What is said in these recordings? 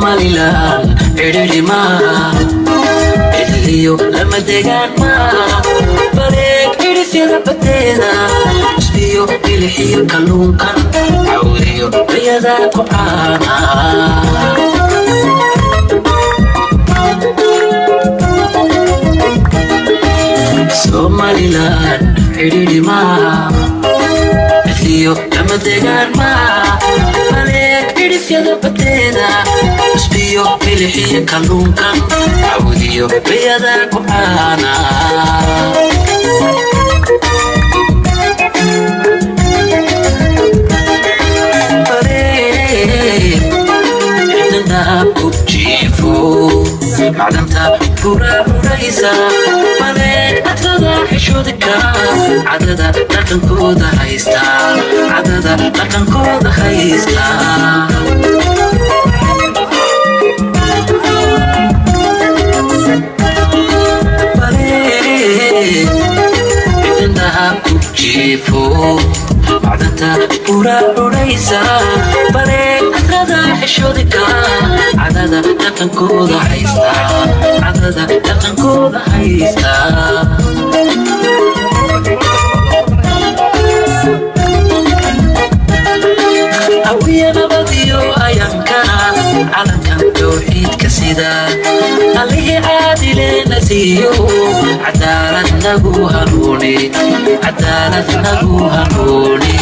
Somaliland, Edirima, Edilio, Lamadeganma, Barek, Edisia, Patena, Stio, Ilihio, Kalunkan, Audio, Riada, Kopana. Somaliland, Edirima, Edilio, Lamadeganma, Barek, Edisia, Patena, Stio, Ilihio, Kalunkan, Audio, Riada, Kopana. معدنتا كورا ورئيسا مالك أتغضى حشودك عددا لكن كودا هايستا عددا لكن كودا هايستا بالي إنها كوجيفو معدنتا كورا ورئيسا بالك أتغضى حشودك عددا لكن كودا هايستا عددا لكن كودا هايستا هوية نبضيو أيانكنا على كم توحيد كسيدا عليه عادل نسيو عدالة نبو هنوني عدالة نبو هنوني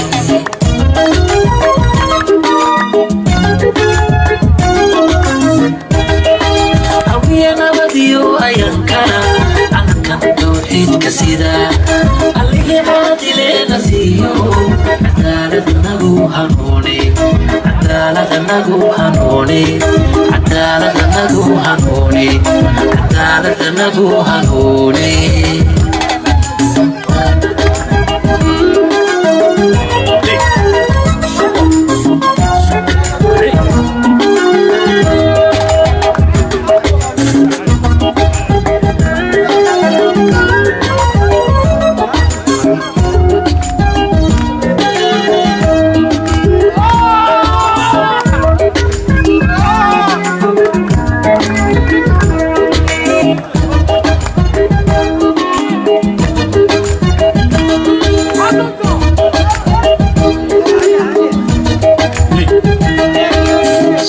أيانكنا على كم توحيد كسيدا عليه عادل نسيو عدالة نبو هنوني عدالة نبو هنوني عدالة نبو هنوني عدالة نبو هنوني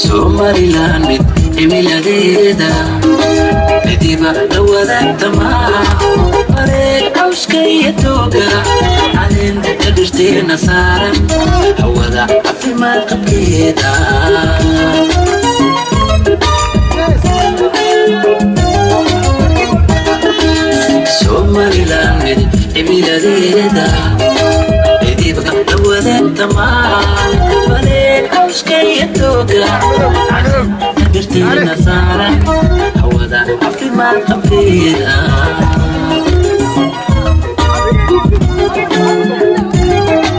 Somaliland, Emiladeda, Ediba, Lawada, Tama, Barek, Auskaya, Toga, Alin, Edustina, Saran, Awada, Afima, Kapeda. Somaliland, Emiladeda, Ediba, Lawada, Tama, Barek, Auskaya, Toga, Edustina, Saran, Awada, Afima, Kapeda.